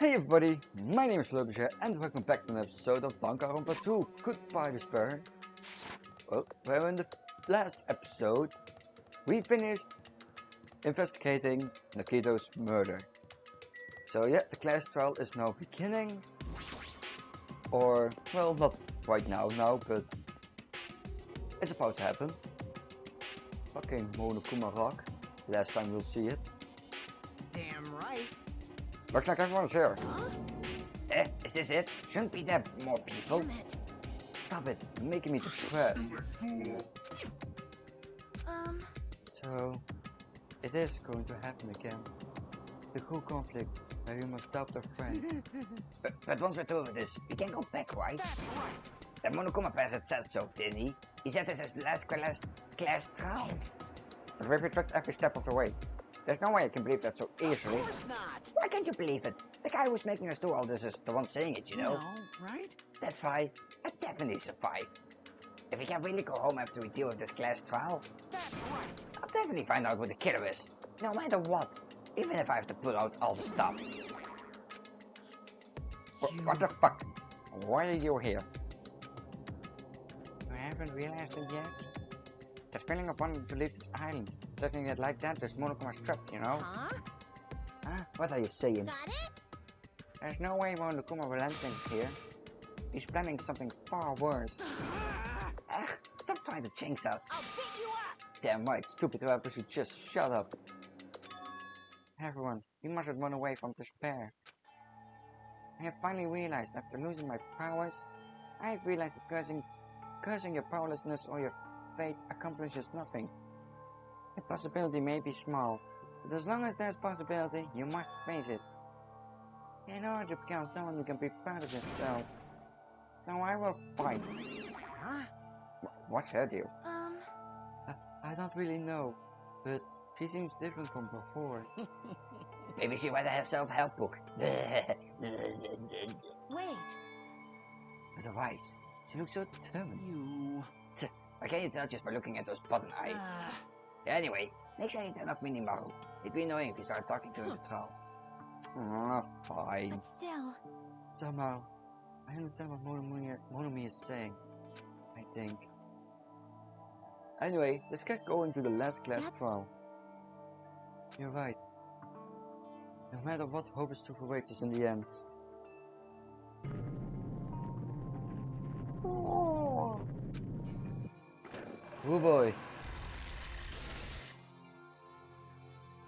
Hey everybody, my name is Lubisher and welcome back to an episode of Danganronpa 2, Goodbye Despair. Well, in the last episode, we finished investigating Nakito's murder. So yeah, the class trial is now beginning. Or, well, not right now, but it's about to happen. Fucking Monokuma Rock, last time we'll see it. Damn right. Looks like everyone's here. Huh? Is this it? Shouldn't be there more people? Damn it. Stop it, you're making me depressed. So, it is going to happen again. The whole conflict, where we must stop their friend. but once we're through with this, we can go back, right? That's right. That Monokuma peasant said so, didn't he? He said this is the last class trial. But we retract every step of the way. There's no way I can believe that so easily. Of course not. Why can't you believe it? The guy who's making us do all this is the one saying it, you know? No, right? That's fine. I definitely survive. If we can really go home after we deal with this class trial, That's right. I'll definitely find out who the killer is. No matter what. Even if I have to put out all the stops. What the fuck? Why are you here? You haven't realized it yet? That feeling of wanting to leave this island. Letting it like that is Monokuma's trap, you know? Huh? Huh? What are you saying? Got it? There's no way Monokuma will end things here. He's planning something far worse. Ugh, stop trying to jinx us. I'll beat you up. Damn right, stupid whoever should just shut up. Everyone, we mustn't run away from despair. I have finally realized after losing my powers, I have realized that cursing your powerlessness or your fate accomplishes nothing. The possibility may be small, but as long as there's possibility, you must face it. In order to become someone who can be proud of yourself. So I will fight. Huh? What hurt you? I don't really know, but she seems different from before. Maybe she read a self-help book. Wait. Otherwise, she looks so determined. You. I can't tell just by looking at those button eyes. Anyway, make sure you turn off Minimaru. It'd be annoying if you start talking to her in the trial. Fine. But still, Somehow, I understand what Monomi is saying. I think. Anyway, let's get going to the last class trial. You're right. No matter what, hope is too courageous in the end. Oh boy.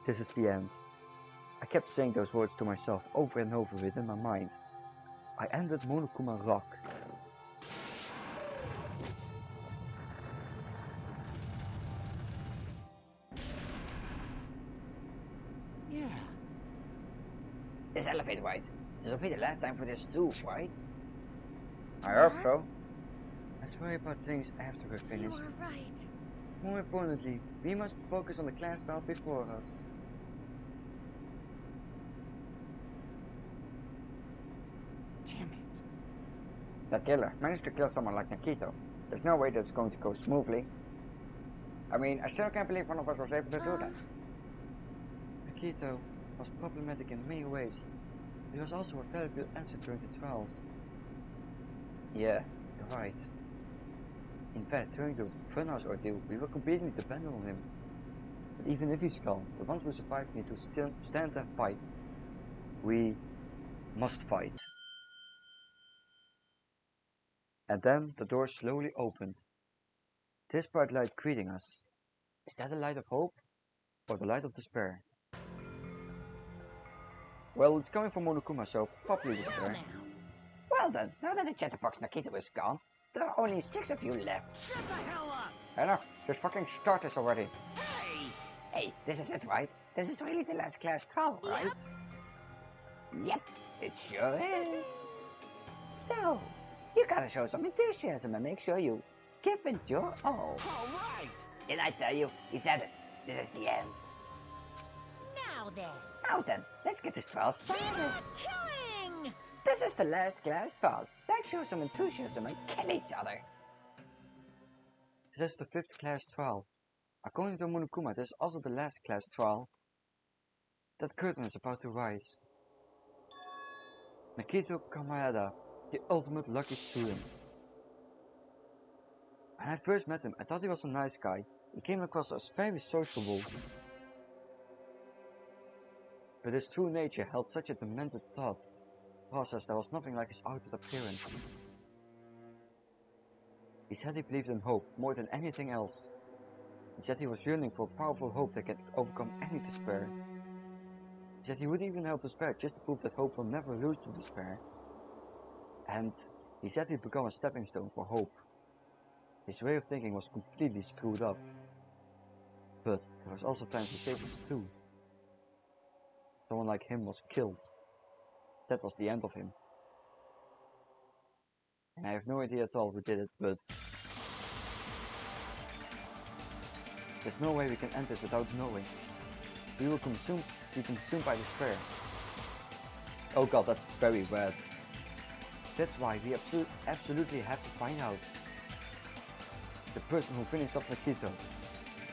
This is the end. I kept saying those words to myself over and over within my mind. I ended Monokuma Rock. Yeah. This elevator ride. This will be the last time for this too, right? I hope so. Let's worry about things after we're you finished. are right. More importantly, we must focus on the class trial before us. Damn it. The killer managed to kill someone like Nakito. There's no way that's going to go smoothly. I mean, I still can't believe one of us was able to do that. Nakito was problematic in many ways. He was also a valuable asset during the trials. Yeah, you're right. In fact, during the funhouse ordeal, we were completely dependent on him. But even if he's gone, the ones who survived need to still stand and fight. We must fight. And then the door slowly opened. This bright light greeting us. Is that the light of hope? Or the light of despair? Well, it's coming from Monokuma, so probably despair. Now. Well then, now that the chatterbox Nakito is gone, there are only 6 of you left. Shut the hell up. Enough, just fucking start this already. Hey. Hey, this is it, right? This is really the last class trial, right? Yep, it sure is. So, you gotta show some enthusiasm and make sure you give it your all. All right. Did I tell you? He said it. This is the end. Now then. Now then, let's get this trial started. Killing. This is the last class trial. Let's show some enthusiasm and kill each other. This is the 5th class trial. According to Monokuma, this is also the last class trial. That curtain is about to rise. Nakito Kamada, the ultimate lucky student. When I first met him, I thought he was a nice guy. He came across as very sociable. But his true nature held such a demented thought process that was nothing like his outward appearance. He said he believed in hope more than anything else. He said he was yearning for a powerful hope that can overcome any despair. He said he would even help despair just to prove that hope will never lose to despair. And he said he'd become a stepping stone for hope. His way of thinking was completely screwed up. But there was also times he saved us too. Someone like him was killed. That was the end of him. And I have no idea at all who did it, but there's no way we can end this without knowing. We will be consumed by despair. Oh god, that's very bad. That's why we absolutely have to find out. The person who finished off Nakito.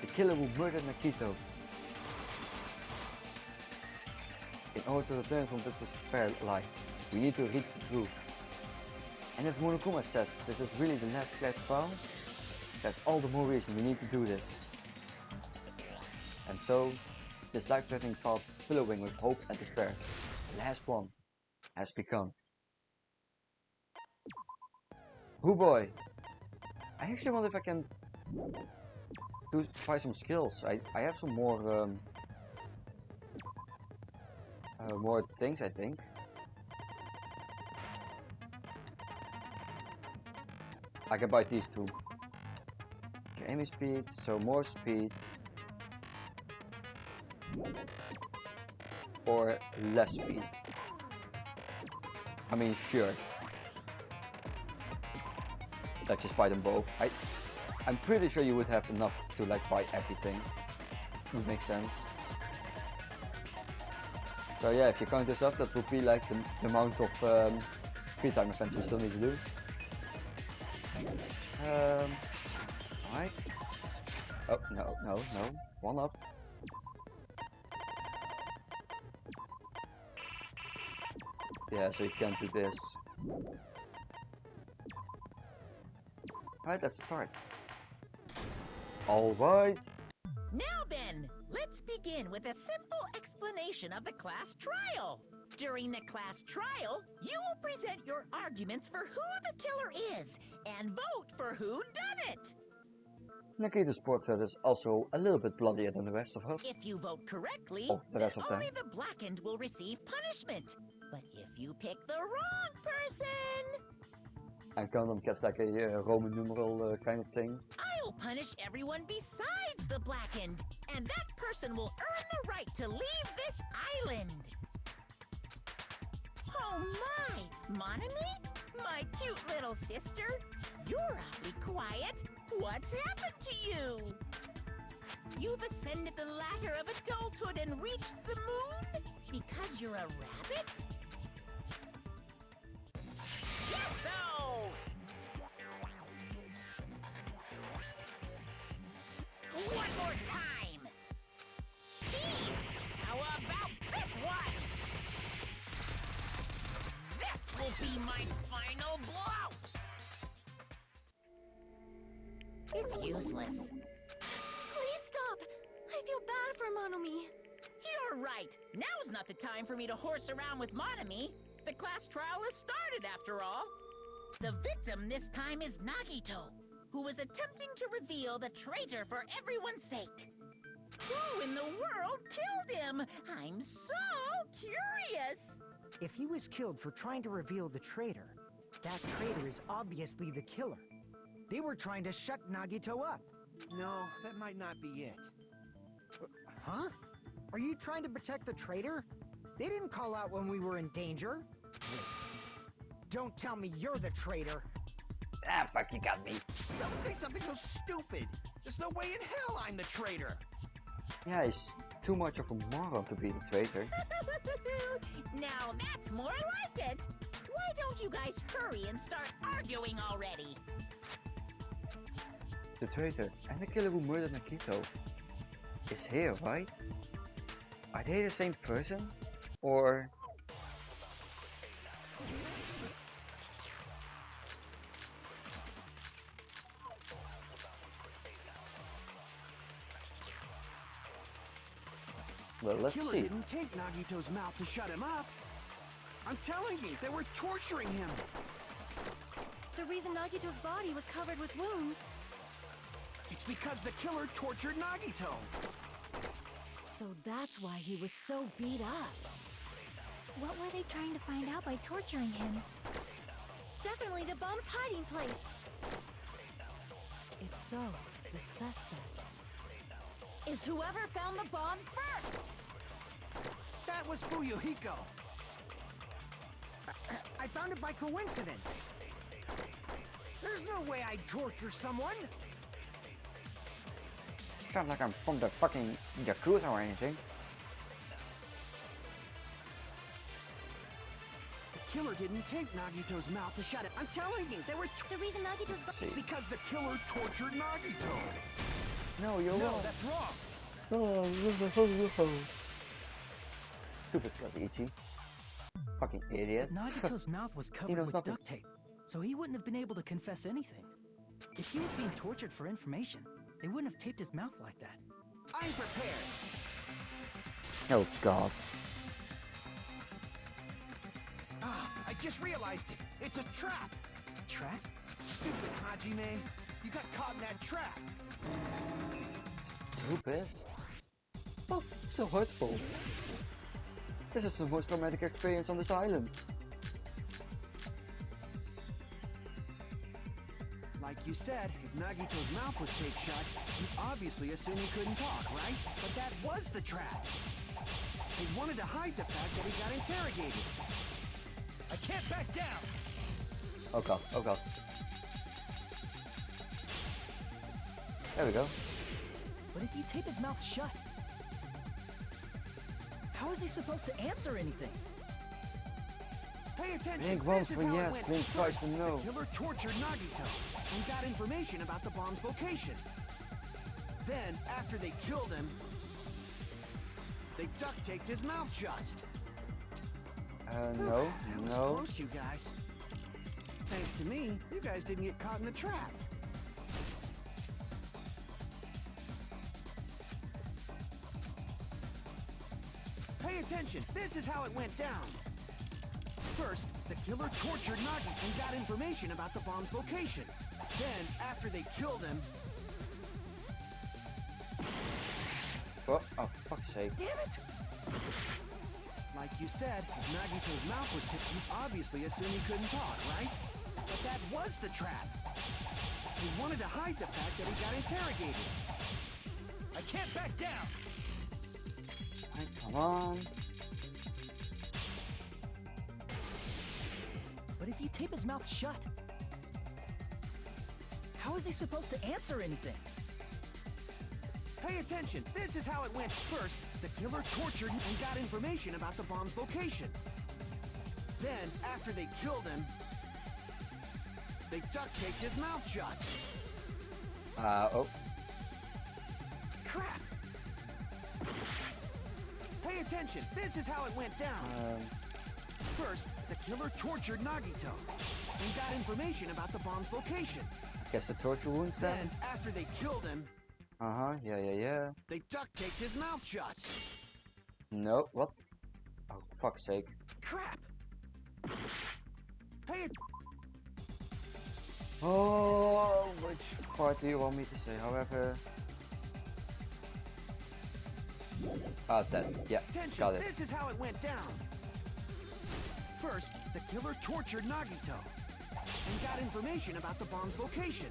The killer who murdered Nakito. In order to return from the despair life, we need to reach the truth. And if Monokuma says this is really the last class trial, that's all the more reason we need to do this. And so, this life-threatening thought billowing with hope and despair, the last one, has begun. Oh boy! I actually wonder if I can try some skills. I have some more more things, I think. I can buy these two. Okay, aiming speed, so more speed. Or less speed. I mean, sure. Let's just buy them both. I'm pretty sure you would have enough to like buy everything. Would make sense. So yeah, if you count this up, that would be like the amount of free time events we still need to do. Right. Oh, no. One up. Yeah, so you can't do this. Alright, let's start. All rise. Now then, let's begin with a simple explanation of the class trial. During the class trial, you will present your arguments for who the killer is and vote for who done it. Nakito's portrait is also a little bit bloodier than the rest of us. If you vote correctly, The then rest of them. only the blackened will receive punishment. But if you pick the wrong person, And Gundam gets like a Roman numeral kind of thing. I'll punish everyone besides the blackened, and that person will earn the right to leave this island. Oh my, Monami? My cute little sister? You're awfully quiet. What's happened to you? You've ascended the ladder of adulthood and reached the moon? Because you're a rabbit? Chesto! One more time! Jeez! How about this one? This will be my final blow! It's useless. Please stop! I feel bad for Monomi. You're right. Now's not the time for me to horse around with Monami. The class trial has started, after all. The victim this time is Nagito, who is attempting to reveal the traitor for everyone's sake. Who in the world killed him? I'm so curious. If he was killed for trying to reveal the traitor, that traitor is obviously the killer. They were trying to shut Nagito up. No, that might not be it. Huh? Are you trying to protect the traitor? They didn't call out when we were in danger. Wait. Don't tell me you're the traitor. Ah, fuck, you got me. Don't say something so stupid. There's no way in hell I'm the traitor. Yeah, he's too much of a moron to be the traitor. Now that's more like it. Why don't you guys hurry and start arguing already? The traitor and the killer who murdered Nakito is here, right? Are they the same person? Or Well, let's Killer see. didn't take Nagito's mouth to shut him up. I'm telling you, they were torturing him. The reason Nagito's body was covered with wounds. It's because the killer tortured Nagito. So that's why he was so beat up. What were they trying to find out by torturing him? Definitely the bomb's hiding place. If so, the suspect is whoever found the bomb first. That was Fuyuhiko. I found it by coincidence. There's no way I'd torture someone. It's not like I'm from the fucking Yakuza or anything. The killer didn't take Nagito's mouth to shut it. I'm telling you, they were. The reason Nagito's Let's It's see. because the killer tortured Nagito. No, you're No, wrong. that's wrong. Stupid Kazuichi. Fucking idiot. Nagito's mouth was covered knows with nothing. duct tape, so he wouldn't have been able to confess anything. If he was being tortured for information, they wouldn't have taped his mouth like that. I'm prepared. Oh god. Ah, I just realized it. It's a trap. Trap? Stupid Hajime. You got caught in that trap. Stupid. Oh, so hurtful. This is the most traumatic experience on this island. Like you said, if Nagito's mouth was taped shut, you obviously assume he couldn't talk, right? But that was the trap. They wanted to hide the fact that he got interrogated. I can't back down. Oh god, oh god. There we go. But if you tape his mouth shut, how is he supposed to answer anything? Pay attention. Blink once This is for how it yes, went. blink twice for no. The killer tortured Nagito and got information about the bomb's location. Then, after they killed him, they duct taped his mouth shut. No, That was no. close, you guys. Thanks to me, you guys didn't get caught in the trap. Pay attention. This is how it went down. First, the killer tortured Nagi and got information about the bomb's location. Then, after they killed him, Oh, fuck's sake. damn it! Like you said, if Nagito's mouth was tipped, you obviously assume he couldn't talk, right? But that was the trap. He wanted to hide the fact that he got interrogated. I can't back down! Hey, come on. But if you tape his mouth shut, how is he supposed to answer anything? Pay attention. This is how it went. First, the killer tortured and got information about the bomb's location. Then, after they killed him, they duct taped his mouth shut. Oh. Crap! Pay attention. This is how it went down. First, the killer tortured Nagito and got information about the bomb's location. Guess the torture wounds then? Then, after they killed him, Yeah. they duct taped his mouth shut. No, what? Oh, fuck's sake. Crap! Pay it. Oh, which part do you want me to say? However... that. Yeah, Attention, got it. this is how it went down. First, the killer tortured Nagito and got information about the bomb's location.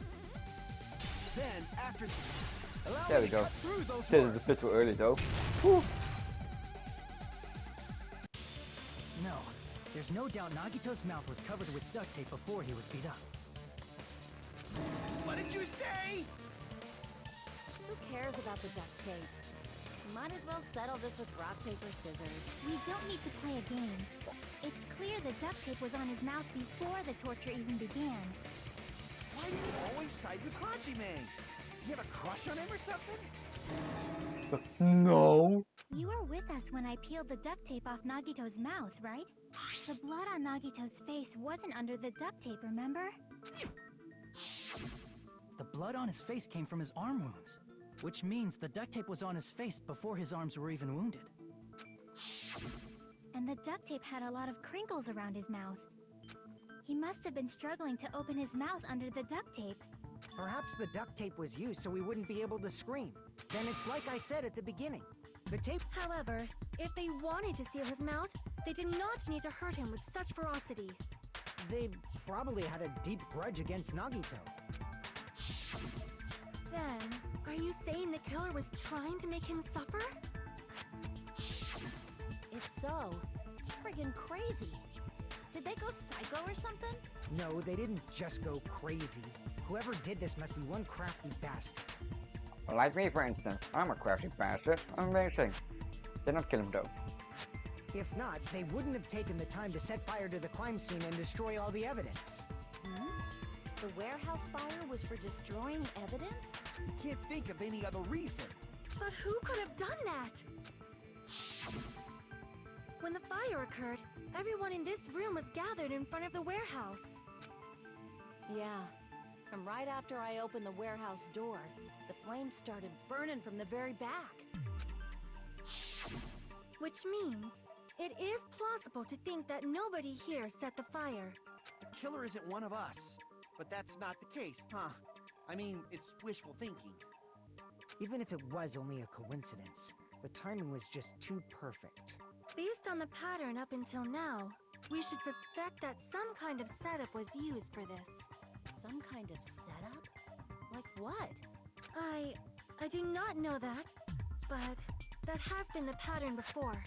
Then, after... Allow There me we to go. cut through those Did it words. a bit too early though. Whew. No, there's no doubt Nagito's mouth was covered with duct tape before he was beat up. What did you say? Who cares about the duct tape? Might as well settle this with rock, paper, scissors. We don't need to play a game. It's clear the duct tape was on his mouth before the torture even began. Why do you always side with Hajime? You have a crush on him or something? No. You were with us when I peeled the duct tape off Nagito's mouth, right? The blood on Nagito's face wasn't under the duct tape, remember? The blood on his face came from his arm wounds, which means the duct tape was on his face before his arms were even wounded. And the duct tape had a lot of crinkles around his mouth. He must have been struggling to open his mouth under the duct tape. Perhaps the duct tape was used so we wouldn't be able to scream. Then it's like I said at the beginning. The tape... However, if they wanted to seal his mouth, they did not need to hurt him with such ferocity. They probably had a deep grudge against Nagito. Then, are you saying the killer was trying to make him suffer? If so, it's friggin' crazy. Did they go psycho or something? No, they didn't just go crazy. Whoever did this must be one crafty bastard. Like me, for instance. I'm a crafty bastard. Amazing. Did not kill him though. If not, they wouldn't have taken the time to set fire to the crime scene and destroy all the evidence. The warehouse fire was for destroying evidence? Can't think of any other reason. But who could have done that? When the fire occurred, everyone in this room was gathered in front of the warehouse. Yeah. And right after I opened the warehouse door, the flames started burning from the very back. Which means, it is plausible to think that nobody here set the fire. The killer isn't one of us. But that's not the case, huh? I mean, it's wishful thinking. Even if it was only a coincidence, the timing was just too perfect. Based on the pattern up until now, we should suspect that some kind of setup was used for this. Some kind of setup? Like what? I do not know that, but that has been the pattern before.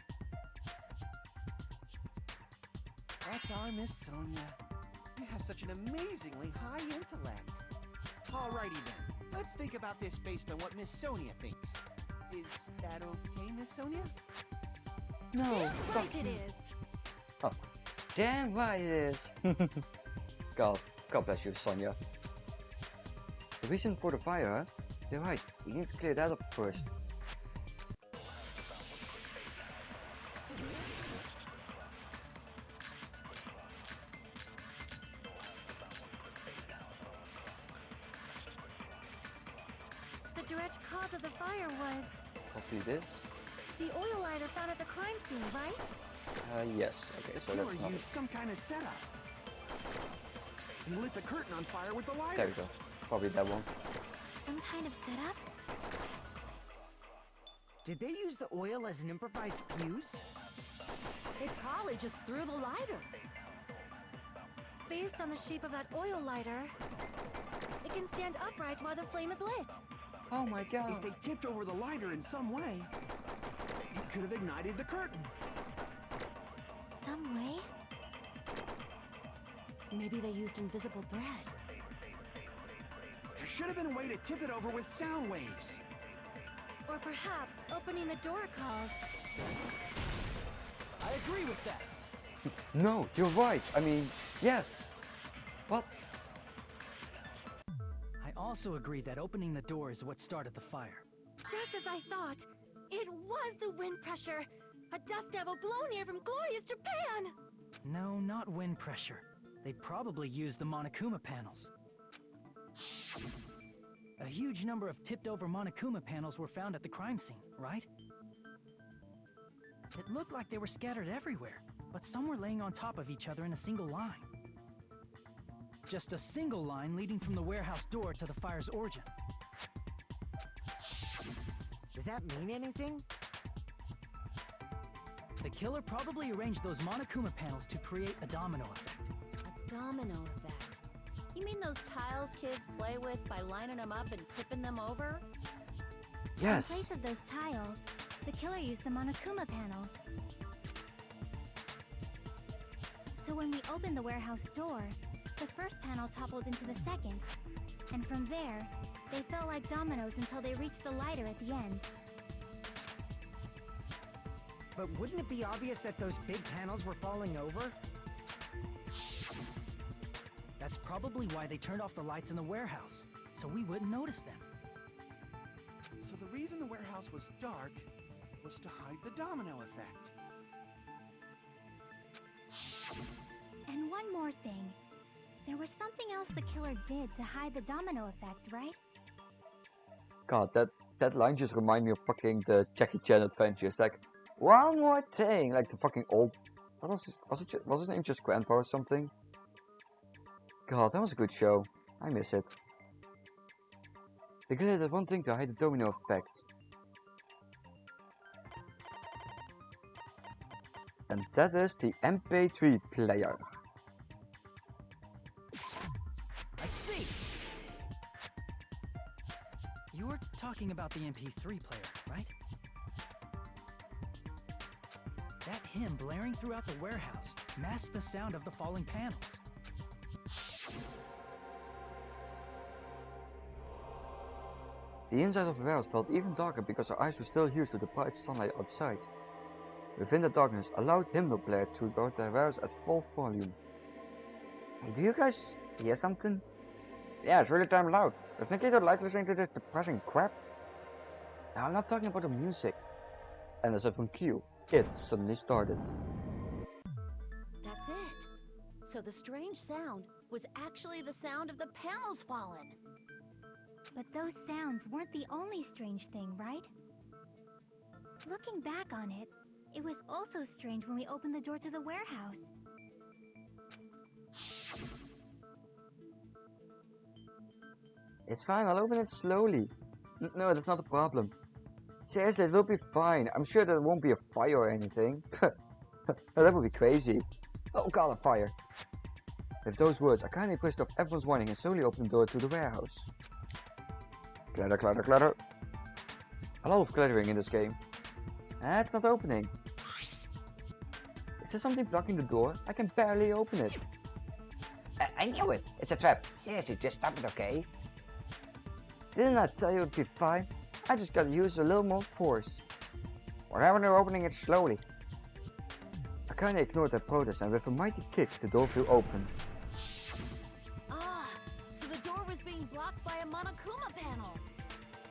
That's our Miss Sonia. You have such an amazingly high intellect. Alrighty then, let's think about this based on what Miss Sonia thinks. Is that okay, Miss Sonia? No. That's right, it is. Oh, damn right it is. God bless you, Sonia. The reason for the fire, huh? You're right. We need to clear that up first. The direct cause of the fire was Hopefully this. the oil lighter found at the crime scene, right? Yes. Okay, so Killer that's not used some kind of setup. He lit the curtain on fire with the lighter. There we go. Probably that one. Some kind of setup? Did they use the oil as an improvised fuse? They probably just threw the lighter. Based on the shape of that oil lighter, it can stand upright while the flame is lit. Oh my god. If they tipped over the lighter in some way, it could have ignited the curtain. Some way? Maybe they used invisible thread. There should have been a way to tip it over with sound waves. Or perhaps opening the door caused. I agree with that. No, you're right. I mean, yes. What? I also agree that opening the door is what started the fire. Just as I thought, it was the wind pressure. A dust devil blown here from glorious Japan! No, not wind pressure. They probably used the Monokuma panels. A huge number of tipped-over Monokuma panels were found at the crime scene, right? It looked like they were scattered everywhere, but some were laying on top of each other in a single line. Just a single line leading from the warehouse door to the fire's origin. Does that mean anything? The killer probably arranged those Monokuma panels to create a domino effect. A domino effect. You mean those tiles kids play with by lining them up and tipping them over? In Yes. place of those tiles, the killer used the Monokuma panels. So when we opened the warehouse door, the first panel toppled into the second. And from there, they fell like dominoes until they reached the lighter at the end. But wouldn't it be obvious that those big panels were falling over? That's probably why they turned off the lights in the warehouse, so we wouldn't notice them. So the reason the warehouse was dark was to hide the domino effect. And one more thing. There was something else the killer did to hide the domino effect, right? God, that line just reminded me of fucking the Jackie Chan adventures. Like, One more thing, like the fucking old. Was his name just Grandpa or something? God, that was a good show. I miss it. The killer did one thing to hide the domino effect. And that is the MP3 player. I see! You were talking about the MP3 player, right? That hymn blaring throughout the warehouse masked the sound of the falling panels. The inside of the warehouse felt even darker because our eyes were still used to the bright sunlight outside. Within the darkness, a loud hymnal blared through the warehouse at full volume. Hey, do you guys hear something? Yeah, it's really damn loud. Does Nikita like listening to this depressing crap? Now, I'm not talking about the music. And as if on cue, it suddenly started. That's it. So the strange sound was actually the sound of the panels falling. But those sounds weren't the only strange thing, right? Looking back on it, it was also strange when we opened the door to the warehouse. It's fine, I'll open it slowly. No, that's not a problem. Seriously, it will be fine. I'm sure there won't be a fire or anything. That would be crazy. Oh god, a fire. With those words, I kindly pushed off everyone's warning and slowly opened the door to the warehouse. Clatter, clatter, clatter. A lot of clattering in this game. It's not opening. Is there something blocking the door? I can barely open it. I knew it. It's a trap. Seriously, just stop it, okay? Didn't I tell you it'd be fine? I just gotta use a little more force. What happened to opening it slowly? I kinda ignored that protest and with a mighty kick the door flew open. Ah, so the door was being blocked by a Monokuma panel.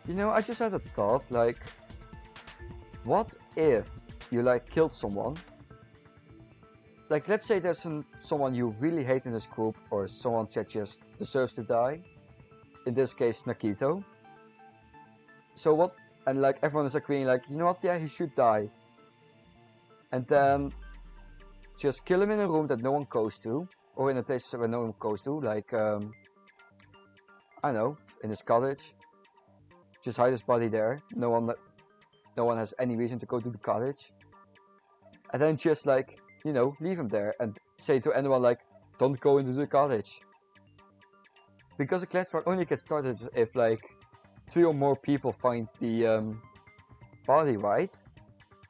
You know, I just had a thought, like, what if you like killed someone? Like, let's say there's someone you really hate in this group, or someone that just deserves to die. In this case, Nakito. So what? And like everyone is agreeing, like, you know what? Yeah, he should die. And then just kill him in a room that no one goes to, or in a place where no one goes to, like I don't know, in his cottage. Just hide his body there. No one has any reason to go to the cottage. And then just like, you know, leave him there and say to anyone like, don't go into the cottage. Because the class trial only gets started if like 3 or more people find the body, right?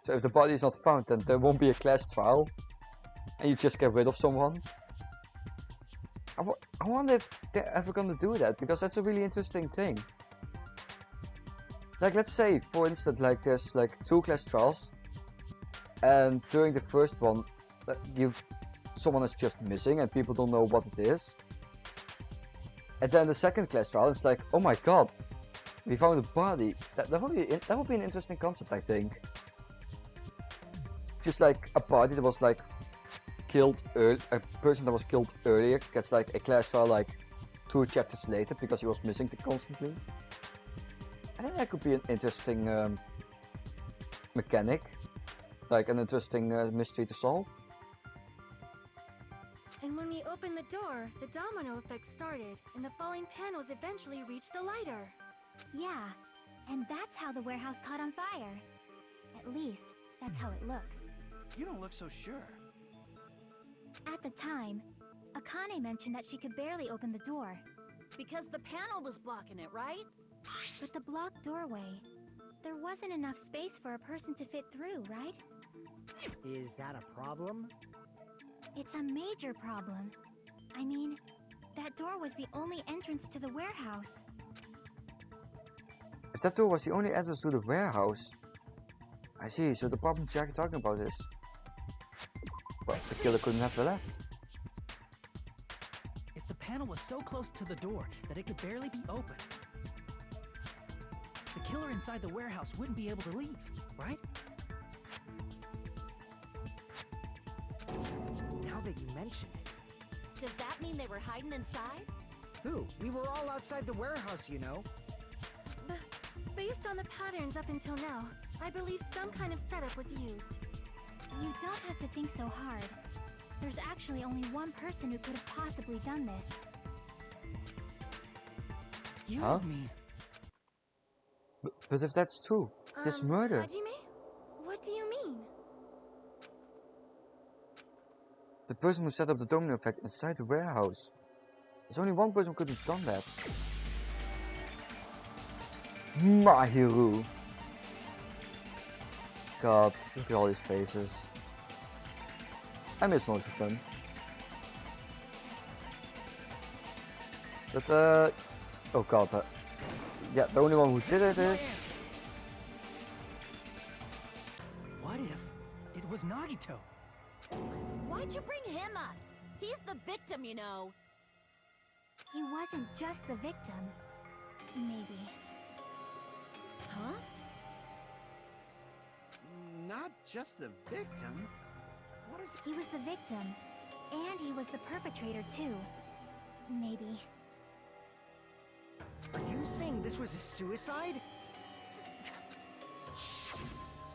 So if the body is not found, then there won't be a class trial, and you just get rid of someone. I wonder if they're ever gonna do that, because that's a really interesting thing. Like, let's say, for instance, like there's like 2 class trials, and during the first one, someone is just missing and people don't know what it is. And then the second class trial, it's like, oh my god, we found a body. That would be an interesting concept, I think. Just like a body that was like killed a person that was killed earlier gets like a class trial like 2 chapters later because he was missing constantly. I think that could be an interesting mechanic, like an interesting mystery to solve. And when we opened the door, the domino effect started, and the falling panels eventually reached the lighter. Yeah, and that's how the warehouse caught on fire. At least, that's how it looks. You don't look so sure. At the time, Akane mentioned that she could barely open the door. Because the panel was blocking it, right? But the blocked doorway, there wasn't enough space for a person to fit through, right? Is that a problem? It's a major problem. I mean, that door was the only entrance to the warehouse. If that door was the only entrance to the warehouse, I see, so the problem Jack is talking about is, well, the killer couldn't have left. If the panel was so close to the door that it could barely be opened, the killer inside the warehouse wouldn't be able to leave, right? Now that you mention it. Does that mean they were hiding inside? Who? We were all outside the warehouse, you know. Based on the patterns up until now, I believe some kind of setup was used. You don't have to think so hard. There's actually only one person who could have possibly done this. You Huh? mean? But if that's true, this murder. Hajime? What do you mean? The person who set up the domino effect inside the warehouse. There's only one person who could have done that. Mahiru. God, look at all these faces. I miss most of them. But oh god, yeah, the only one who did it is... What if it was Nagito? Why'd you bring him up? He's the victim, you know. He wasn't just the victim. Maybe. Huh? Not just the victim. What is He was the victim. And he was the perpetrator too. Maybe. Are you saying this was a suicide?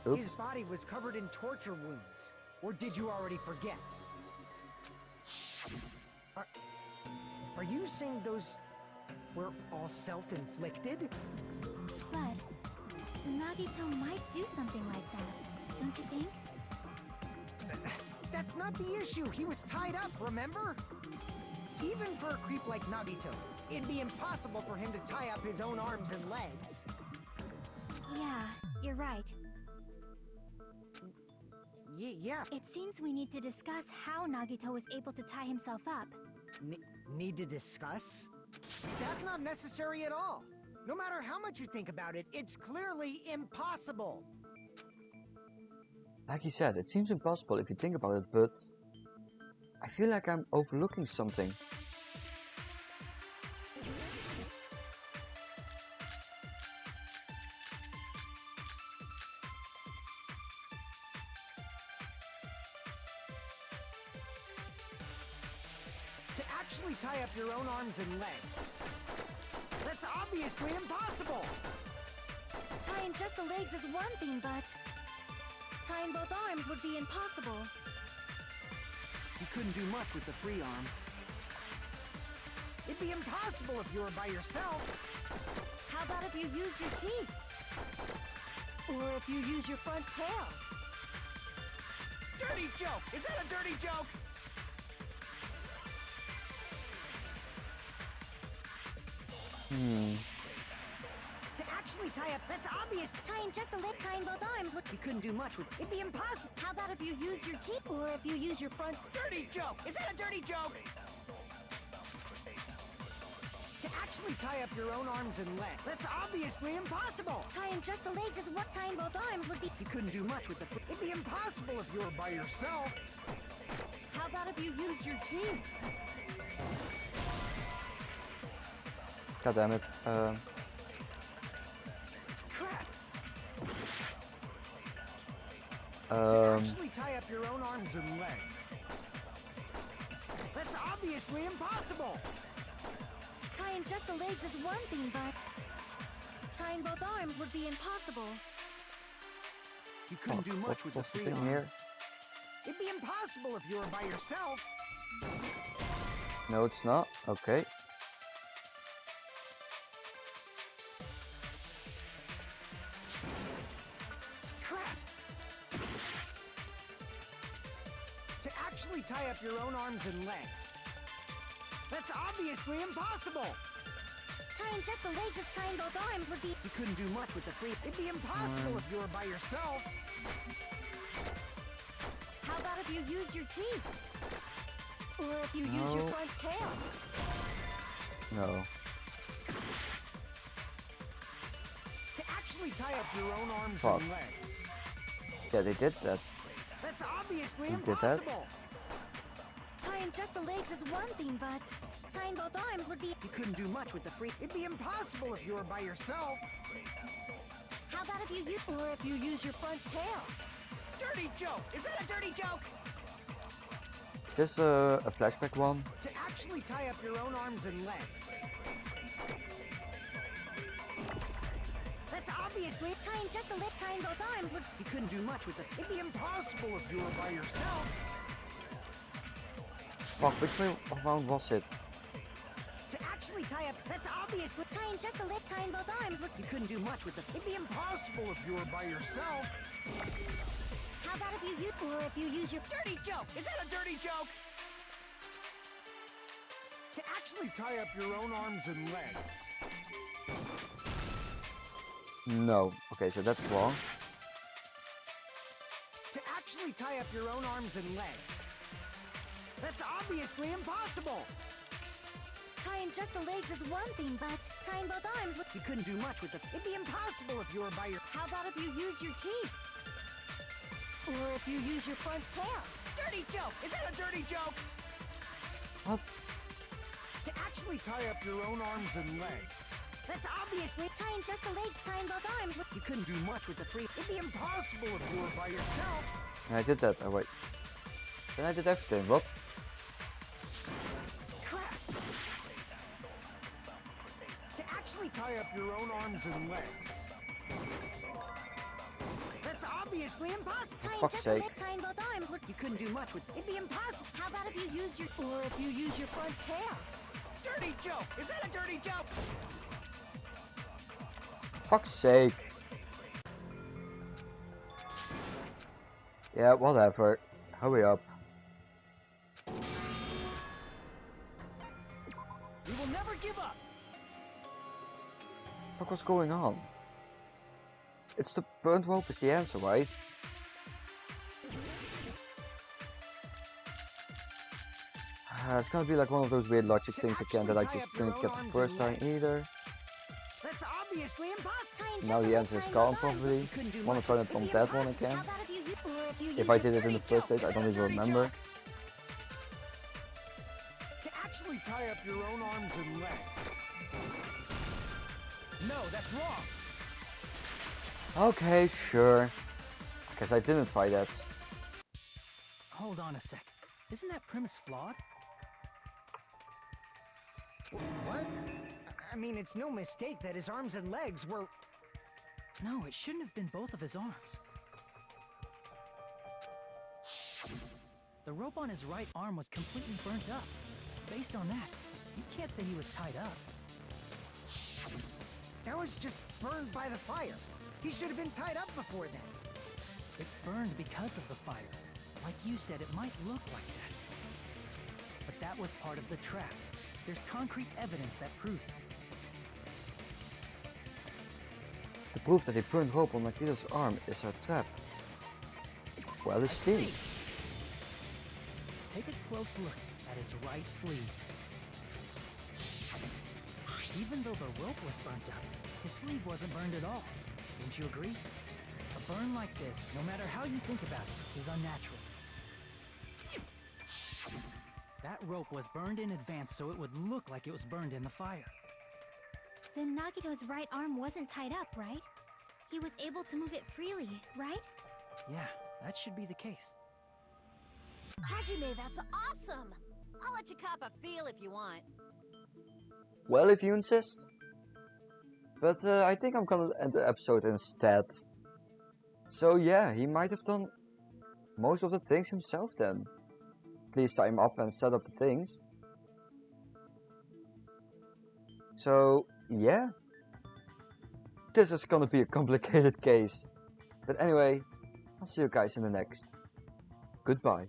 Oops. His body was covered in torture wounds. Or did you already forget? Are you saying those were all self-inflicted? But Nagito might do something like that, don't you think? That's not the issue. He was tied up, remember? Even for a creep like Nagito, it'd be impossible for him to tie up his own arms and legs. Yeah, you're right. Yeah. It seems we need to discuss how Nagito was able to tie himself up. Need to discuss? That's not necessary at all. No matter how much you think about it, it's clearly impossible. Like he said, it seems impossible if you think about it, but... I feel like I'm overlooking something. To actually tie up your own arms and legs. That's obviously impossible! Tying just the legs is one thing, but tying both arms would be impossible. You couldn't do much with the free arm. It'd be impossible if you were by yourself. How about if you use your teeth? Or if you use your front tail? Dirty joke! Is that a dirty joke? To actually tie up, that's obvious. Tying just the leg, tying both arms would... You couldn't do much with... It'd be impossible. How about if you use your teeth? Or if you use your front... Dirty joke! Is that a dirty joke? To actually tie up your own arms and legs, that's obviously impossible. Tying just the legs is what tying both arms would be... You couldn't do much with the... It'd be impossible if you were by yourself. How about if you use your teeth? God damn it. Crap. To Um, actually tie up your own arms and legs, that's obviously impossible. Tying just the legs is one thing, but tying both arms would be impossible. You couldn't do much with the what's the free thing arm. here? It'd be impossible if you were by yourself. No, it's not. Okay. Crap. To actually tie up your own arms and legs, that's obviously impossible. Tying just the legs is tying both arms would be... You couldn't do much with the free... It'd be impossible if you were by yourself. How about if you use your teeth? Or if you use your No. front tail? No. To actually tie up your own arms Fuck. and legs, Yeah, they did that. that's obviously You did that? impossible. Tying just the legs is one thing, but tying both arms would be... You couldn't do much with the free... It'd be impossible if you were by yourself. How about if you use... Or if you use your front tail? Dirty joke! Is that a dirty joke? Is this a flashback one? To actually tie up your own arms and legs, That's obviously Tying just the lip, tying both arms would... You couldn't do much with the... It'd be impossible if you were by yourself. Fuck, which way around was it? To actually tie up, that's obviously... Tying just the lip, tying both arms would... You couldn't do much with the... It'd be impossible if you were by yourself. How about if you use... Or if you use your... Dirty joke! Is that a dirty joke? To actually tie up your own arms and legs. No. Okay, so that's wrong. To actually tie up your own arms and legs. That's obviously impossible. Tying just the legs is one thing, but tying both arms would... You couldn't do much with the... It'd be impossible if you were by your... How about if you use your teeth? Or if you use your front tail? Dirty joke! Is that a dirty joke? What? To actually tie up your own arms and legs. That's obviously tying just the legs, tying both arms would... You couldn't do much with the free... It'd be impossible if you were by yourself. I did that. Oh wait. Then I did everything. What? Crap. To actually tie up your own arms and legs. That's obviously impossible. Tying fuck's just sake. the lip, tying both arms would... You couldn't do much with... It'd be impossible. How about if you use your... Or if you use your front tail? Dirty joke! Is that a dirty joke? Fuck's sake. Yeah, whatever. Hurry up. We will never give up. What was going on? It's the burnt rope is the answer, right? It's gonna be like one of those weird logic things again that I just didn't get the first time either. That's obviously impossible. Now the answer is gone probably. Wanna try it on that one again? How about if you use... Or if you use If I your did it in the first place, I don't even remember. To actually tie up your own arms and legs. No, that's wrong. Okay, sure. Guess I didn't try that. Hold on a sec. Isn't that premise flawed? What? I mean, it's no mistake that his arms and legs were... No, it shouldn't have been both of his arms. The rope on his right arm was completely burnt up. Based on that, you can't say he was tied up. That was just burned by the fire. He should have been tied up before then. It burned because of the fire. Like you said, it might look like that. But that was part of the trap. There's concrete evidence that proves it. The proof that he burned rope on Makito's arm is a trap. Well, it's key. Take a close look at his right sleeve. Even though the rope was burnt up, his sleeve wasn't burned at all. Don't you agree? A burn like this, no matter how you think about it, is unnatural. That rope was burned in advance so it would look like it was burned in the fire. Then Nagito's right arm wasn't tied up, right? He was able to move it freely, right? Yeah, that should be the case. Hajime, that's awesome! I'll let you cop a feel if you want. Well, if you insist. But I think I'm gonna end the episode instead. So yeah, he might have done most of the things himself then. At least tie him up and set up the things. So yeah. This is gonna be a complicated case. But anyway, I'll see you guys in the next. Goodbye.